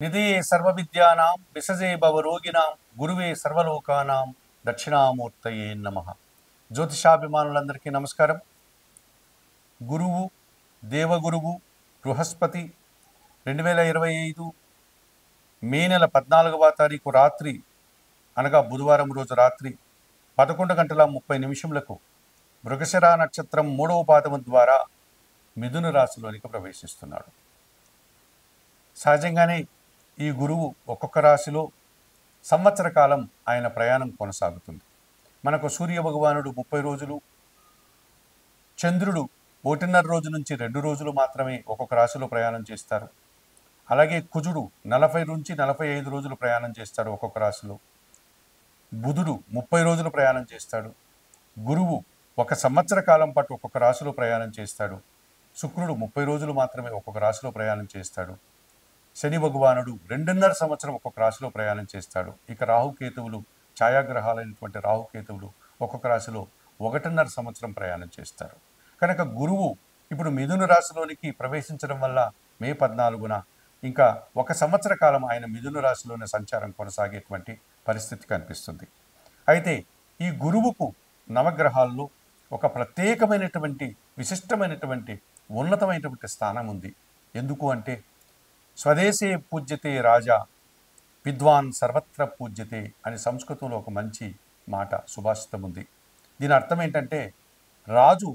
నిధే సర్వవిద్యానాం విసజే భవరోగిణాం గురువే సర్వలోకానాం దక్షిణామూర్తయే నమః. జ్యోతిషాభిమానులందరికీ నమస్కారం. గురువు దేవగురువు బృహస్పతి 2025 మే నెల 14వ తారీఖు రాత్రి అనగా బుధవారం రోజు రాత్రి 11:30 మృగశిర నక్షత్రం 3వ పాదము ద్వారా మిథున రాశిలోనికి ప్రవేశిస్తున్నాడు. సహజంగానే ఈ గురువు ఒక్కొక్క రాశిలో సంవత్సర కాలం ఆయన ప్రయాణం కొనసాగుతుంది. మనకు సూర్య భగవానుడు 30 రోజులు, చంద్రుడు 1.5 రోజు నుంచి 2 రోజులు మాత్రమే ఒక్కొక్క రాశిలో ప్రయాణం చేస్తారు. అలాగే కుజుడు 40 నుంచి 45 రోజులు ప్రయాణం చేస్తాడు ఒక్కొక్క రాశిలో. బుధుడు 30 రోజులు ప్రయాణం చేస్తాడు. గురువు 1 సంవత్సర కాలం పాటు ఒక్కొక్క రాశిలో ప్రయాణం చేస్తాడు. శుక్రుడు 30 రోజులు మాత్రమే ఒక్కొక్క రాశిలో ప్రయాణం చేస్తాడు. శని భగవానుడు 2.5 సంవత్సరం ఒక్కొక్క రాశిలో ప్రయాణం చేస్తాడు. ఇక రాహుకేతువులు, ఛాయాగ్రహాలైనటువంటి రాహుకేతువులు ఒక్కొక్క రాశిలో 1.5 సంవత్సరం ప్రయాణం చేస్తారు. కనుక గురువు ఇప్పుడు మిథున రాశిలోనికి ప్రవేశించడం వల్ల మే 14న ఇంకా 1 సంవత్సర కాలం ఆయన మిథున రాశిలోనే సంచారం కొనసాగేటువంటి పరిస్థితి కనిపిస్తుంది. అయితే ఈ గురువుకు నవగ్రహాల్లో ఒక ప్రత్యేకమైనటువంటి విశిష్టమైనటువంటి ఉన్నతమైనటువంటి స్థానం ఉంది. ఎందుకు అంటే స్వదేశే పూజ్యతే రాజా విద్వాన్ సర్వత్ర పూజ్యతే అని సంస్కృతంలో ఒక మంచి మాట సుభాషితం ఉంది. దీని అర్థం ఏంటంటే రాజు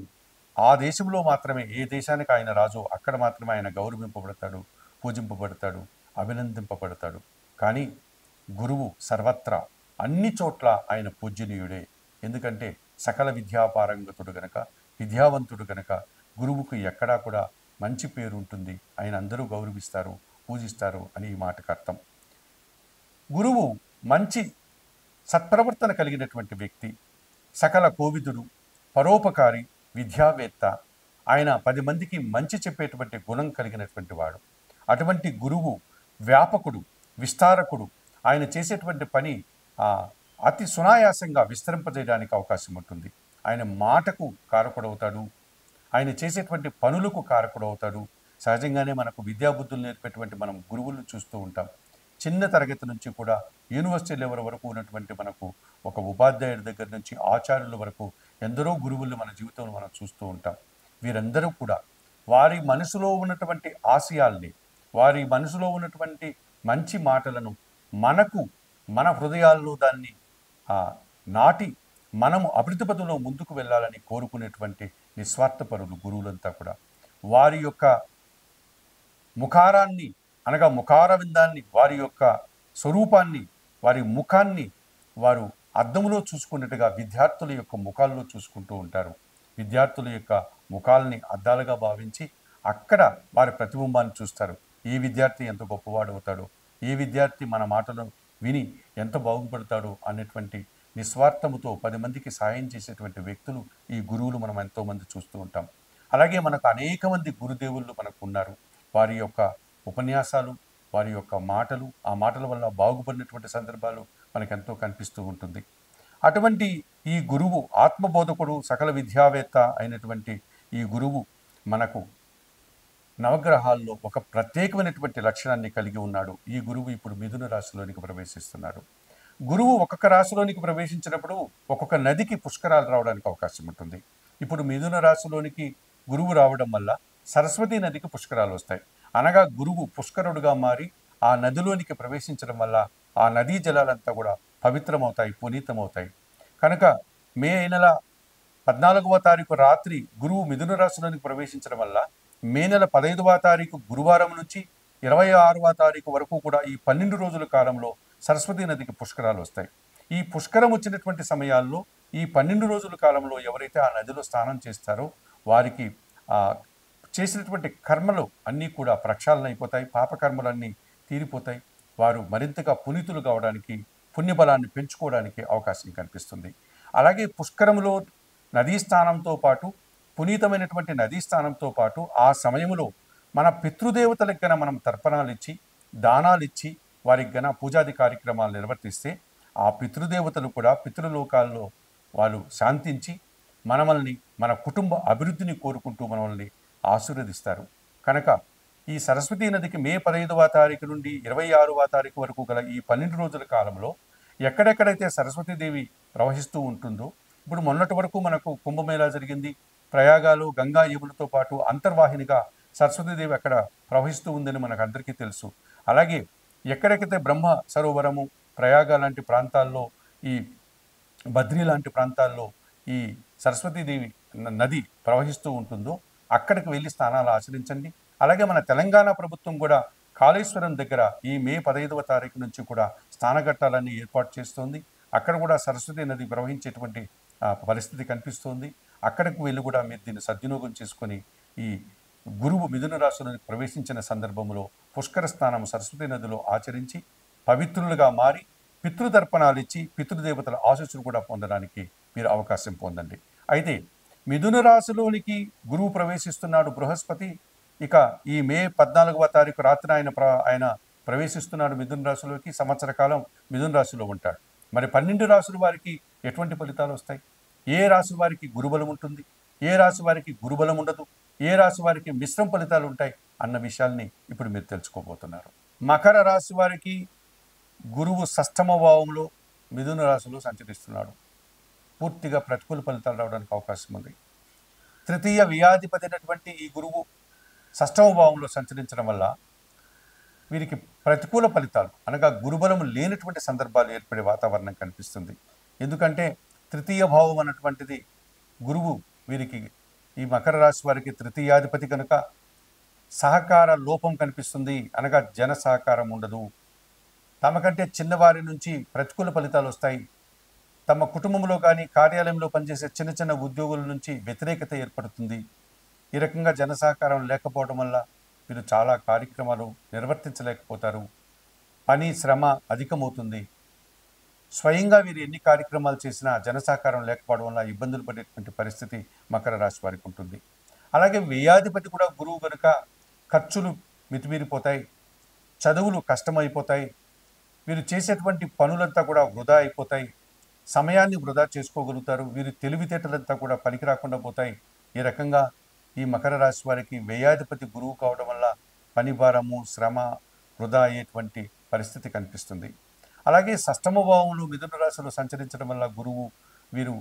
ఆ దేశంలో మాత్రమే, ఏ దేశానికి ఆయన రాజు అక్కడ మాత్రమే ఆయన గౌరవింపబడతాడు, పూజింపబడతాడు, అభినందింపబడతాడు. కానీ గురువు సర్వత్రా అన్ని చోట్ల ఆయన పూజనీయుడే. ఎందుకంటే సకల విద్యాపారంగతుడు గనక, విద్యావంతుడు గనక గురువుకు ఎక్కడా కూడా మంచి పేరు ఉంటుంది. ఆయన అందరూ గౌరవిస్తారు, పూజిస్తారు అని ఈ మాటకు అర్థం. గురువు మంచి సత్ప్రవర్తన కలిగినటువంటి వ్యక్తి, సకల కోవిదుడు, పరోపకారి, విద్యావేత్త. ఆయన 10 మందికి మంచి చెప్పేటువంటి గుణం కలిగినటువంటి వాడు. అటువంటి గురువు వ్యాపకుడు, విస్తారకుడు. ఆయన చేసేటువంటి పని అతి సునాయాసంగా విస్తరింపజేయడానికి అవకాశం ఉంటుంది. ఆయన మాటకు కారకుడవుతాడు, ఆయన చేసేటువంటి పనులకు కారకుడవుతాడు. సహజంగానే మనకు విద్యాబుద్ధులు నేర్పేటువంటి మనం గురువులను చూస్తూ ఉంటాం. చిన్న తరగతి నుంచి కూడా యూనివర్సిటీ లెవెల్ వరకు ఉన్నటువంటి మనకు ఒక ఉపాధ్యాయుడి దగ్గర నుంచి ఆచార్యుల వరకు ఎందరో గురువులు మన జీవితంలో మనం చూస్తూ ఉంటాం. వీరందరూ కూడా వారి మనసులో ఉన్నటువంటి ఆశయాల్ని, వారి మనసులో ఉన్నటువంటి మంచి మాటలను మన హృదయాల్లో దాన్ని నాటి మనము అభివృద్ధి పథంలో ముందుకు వెళ్ళాలని కోరుకునేటువంటి నిస్వార్థపరులు గురువులంతా కూడా. వారి యొక్క ముఖారాన్ని అనగా ముఖారవిందాన్ని, వారి యొక్క స్వరూపాన్ని, వారి ముఖాన్ని వారు అద్దంలో చూసుకున్నట్టుగా విద్యార్థుల యొక్క ముఖాల్లో చూసుకుంటూ ఉంటారు. విద్యార్థుల యొక్క ముఖాలని అద్దాలుగా భావించి అక్కడ వారి ప్రతిబింబాన్ని చూస్తారు. ఏ విద్యార్థి ఎంత గొప్పవాడు అవుతాడో, ఏ విద్యార్థి మన మాటలను విని ఎంత బాగుపడతాడో అనేటువంటి నిస్వార్థముతో 10 మందికి సాయం చేసేటువంటి వ్యక్తులు ఈ గురువులు మనం ఎంతోమంది చూస్తూ ఉంటాం. అలాగే మనకు అనేక మంది గురుదేవుళ్ళు మనకు ఉన్నారు. వారి యొక్క ఉపన్యాసాలు, వారి యొక్క మాటలు, ఆ మాటల వల్ల బాగుపడినటువంటి సందర్భాలు మనకెంతో కనిపిస్తూ ఉంటుంది. అటువంటి ఈ గురువు ఆత్మబోధకుడు, సకల విద్యావేత్త అయినటువంటి ఈ గురువు మనకు నవగ్రహాల్లో ఒక ప్రత్యేకమైనటువంటి లక్షణాన్ని కలిగి ఉన్నాడు. ఈ గురువు ఇప్పుడు మిథున రాశిలోనికి ప్రవేశిస్తున్నాడు. గురువు ఒక్కొక్క రాశిలోనికి ప్రవేశించినప్పుడు ఒక్కొక్క నదికి పుష్కరాలు రావడానికి అవకాశం ఉంటుంది. ఇప్పుడు మిథున రాశిలోనికి గురువు రావడం వల్ల సరస్వతి నదికి పుష్కరాలు వస్తాయి. అనగా గురువు పుష్కరుడుగా మారి ఆ నదిలోనికి ప్రవేశించడం వల్ల ఆ నదీ జలాలంతా కూడా పవిత్రమవుతాయి, పునీతమవుతాయి. కనుక మే నెల 14వ తారీఖు రాత్రి గురువు మిథున రాశిలోనికి ప్రవేశించడం వల్ల మే నెల 15వ తారీఖు గురువారం నుంచి 26వ తారీఖు వరకు కూడా ఈ 12 రోజుల కాలంలో సరస్వతి నదికి పుష్కరాలు వస్తాయి. ఈ పుష్కరం వచ్చినటువంటి సమయాల్లో ఈ 12 రోజుల కాలంలో ఎవరైతే ఆ నదిలో స్నానం చేస్తారో వారికి చేసినటువంటి కర్మలు అన్నీ కూడా ప్రక్షాళన అయిపోతాయి, పాపకర్మలన్నీ తీరిపోతాయి. వారు మరింతగా పునీతులు కావడానికి, పుణ్యబలాన్ని పెంచుకోవడానికి అవకాశం కనిపిస్తుంది. అలాగే పుష్కరంలో నదీ స్నానంతో పాటు, పునీతమైనటువంటి నదీ స్నానంతో పాటు ఆ సమయంలో మన పితృదేవతలకు గన మనం తర్పణాలు ఇచ్చి, దానాలు ఇచ్చి, వారికి గన పూజాది కార్యక్రమాలు నిర్వర్తిస్తే ఆ పితృదేవతలు కూడా పితృలోకాల్లో వాళ్ళు శాంతించి మనల్ని, మన కుటుంబ అభివృద్ధిని కోరుకుంటూ మనల్ని ఆశీర్వదిస్తారు. కనుక ఈ సరస్వతీ నదికి మే 15వ తారీఖు నుండి 26వ తారీఖు వరకు గల ఈ 12 రోజుల కాలంలో ఎక్కడెక్కడైతే సరస్వతీదేవి ప్రవహిస్తూ ఉంటుందో, ఇప్పుడు మొన్నటి వరకు మనకు కుంభమేళా జరిగింది. ప్రయాగాలు గంగా యములతో పాటు అంతర్వాహినిగా సరస్వతీదేవి అక్కడ ప్రవహిస్తూ ఉందని మనకు అందరికీ తెలుసు. అలాగే ఎక్కడెక్కడైతే బ్రహ్మ సరోవరము, ప్రయాగ లాంటి ప్రాంతాల్లో, ఈ బద్రీ లాంటి ప్రాంతాల్లో ఈ సరస్వతీదేవి నది ప్రవహిస్తూ ఉంటుందో అక్కడికి వెళ్ళి స్నానాలు ఆచరించండి. అలాగే మన తెలంగాణ ప్రభుత్వం కూడా కాళేశ్వరం దగ్గర ఈ మే 15వ తారీఖు నుంచి కూడా స్నానఘట్టాలన్నీ ఏర్పాటు చేస్తోంది. అక్కడ కూడా సరస్వతీ నది ప్రవహించేటువంటి పరిస్థితి కనిపిస్తోంది. అక్కడికి వెళ్ళి కూడా మీరు దీన్ని సద్వినియోగం చేసుకొని ఈ గురువు మిథున రాశిలోకి ప్రవేశించిన సందర్భంలో పుష్కర స్నానం సరస్వతీ నదిలో ఆచరించి పవిత్రులుగా మారి పితృతర్పణాలు ఇచ్చి పితృదేవతల ఆశీస్సులు కూడా పొందడానికి మీరు అవకాశం పొందండి. అయితే మిథున రాశిలోనికి గురువు ప్రవేశిస్తున్నాడు బృహస్పతి. ఇక ఈ మే 14వ తారీఖు రాత్రి ఆయన ప్రవేశిస్తున్నాడు మిథున రాశిలోకి. సంవత్సర కాలం మిథున రాశిలో ఉంటాడు. మరి 12 రాశుల వారికి ఎటువంటి ఫలితాలు వస్తాయి? ఏ రాశి వారికి గురుబలం ఉంటుంది, ఏ రాశి వారికి గురుబలం ఉండదు, ఏ రాశి వారికి మిశ్రమ ఫలితాలు ఉంటాయి అన్న విషయాల్ని ఇప్పుడు మీరు తెలుసుకోబోతున్నారు. మకర రాశి వారికి గురువు షష్ఠమ భావంలో మిథున రాశిలో సంచరిస్తున్నాడు. పూర్తిగా ప్రతికూల ఫలితాలు రావడానికి అవకాశం ఉంది. తృతీయ వ్యాధిపతి అయినటువంటి ఈ గురువు షష్ఠమ భావంలో సంచరించడం వల్ల వీరికి ప్రతికూల ఫలితాలు అనగా గురుబలం లేనటువంటి సందర్భాలు ఏర్పడే వాతావరణం కనిపిస్తుంది. ఎందుకంటే తృతీయ భావం అన్నటువంటిది గురువు వీరికి ఈ మకర రాశి వారికి తృతీయాధిపతి కనుక సహకార లోపం కనిపిస్తుంది. అనగా జన సహకారం ఉండదు. తమకంటే చిన్నవారి నుంచి ప్రతికూల ఫలితాలు వస్తాయి. తమ కుటుంబంలో కానీ కార్యాలయంలో పనిచేసే చిన్న చిన్న ఉద్యోగుల నుంచి వ్యతిరేకత ఏర్పడుతుంది. ఈ రకంగా జన సహకారం లేకపోవడం వల్ల వీరు చాలా కార్యక్రమాలు నిర్వర్తించలేకపోతారు. పని శ్రమ అధికమవుతుంది. స్వయంగా వీరు ఎన్ని కార్యక్రమాలు చేసినా జన సహకారం లేకపోవడం వల్ల ఇబ్బందులు పడేటువంటి పరిస్థితి మకర రాశి వారికి ఉంటుంది. అలాగే వ్యయాధిపతి కూడా గురువు కనుక ఖర్చులు మితిమీరిపోతాయి, చదువులు కష్టమైపోతాయి, వీరు చేసేటువంటి పనులంతా కూడా వృధా అయిపోతాయి, సమయాన్ని వృధా చేసుకోగలుగుతారు, వీరి తెలివితేటలంతా కూడా పనికి రాకుండా పోతాయి. ఈ రకంగా ఈ మకర రాశి వారికి వ్యయాధిపతి గురువు కావడం వల్ల పని భారము శ్రమ వృధా అయ్యేటువంటి పరిస్థితి కనిపిస్తుంది. అలాగే షష్ఠమ భావంలో మిథున రాశిలో సంచరించడం వల్ల గురువు వీరు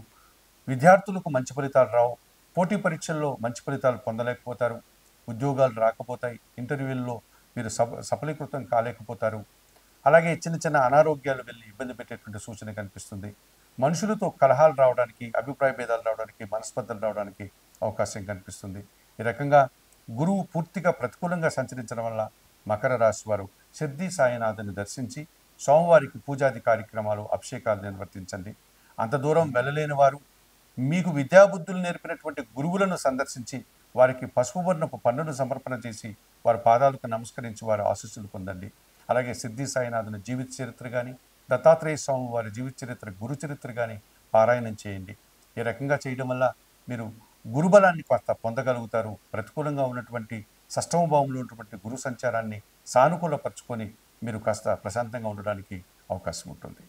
విద్యార్థులకు మంచి ఫలితాలు రావు, పోటీ పరీక్షల్లో మంచి ఫలితాలు పొందలేకపోతారు, ఉద్యోగాలు రాకపోతాయి, ఇంటర్వ్యూల్లో వీరు సఫలీకృతం కాలేకపోతారు. అలాగే చిన్న చిన్న అనారోగ్యాలు వెళ్ళి ఇబ్బంది పెట్టేటువంటి సూచన కనిపిస్తుంది. మనుషులతో కలహాలు రావడానికి, అభిప్రాయ భేదాలు రావడానికి, మనస్పర్ధలు రావడానికి అవకాశం కనిపిస్తుంది. ఈ రకంగా గురువు పూర్తిగా ప్రతికూలంగా సంచరించడం వల్ల మకర రాశి వారు సిద్ధి సాయినాథుని దర్శించి సోమవారికి పూజాది కార్యక్రమాలు అభిషేకాలు నిర్వర్తించండి. అంత దూరం వెళ్ళలేని వారు మీకు విద్యాబుద్ధులు నేర్పినటువంటి గురువులను సందర్శించి వారికి పసుపు వర్ణపు పన్నును సమర్పణ చేసి వారి పాదాలకు నమస్కరించి వారి ఆశీస్సులు పొందండి. అలాగే సిద్ధి సాయినాథుని జీవిత చరిత్ర కానీ, దత్తాత్రేయ స్వామి వారి జీవిత చరిత్ర గురు చరిత్ర కానీ పారాయణం చేయండి. ఈ రకంగా చేయడం వల్ల మీరు గురుబలాన్ని కాస్త పొందగలుగుతారు. ప్రతికూలంగా ఉన్నటువంటి షష్ఠమ భావంలో ఉన్నటువంటి గురు సంచారాన్ని సానుకూలపరుచుకొని మీరు కాస్త ప్రశాంతంగా ఉండడానికి అవకాశం ఉంటుంది.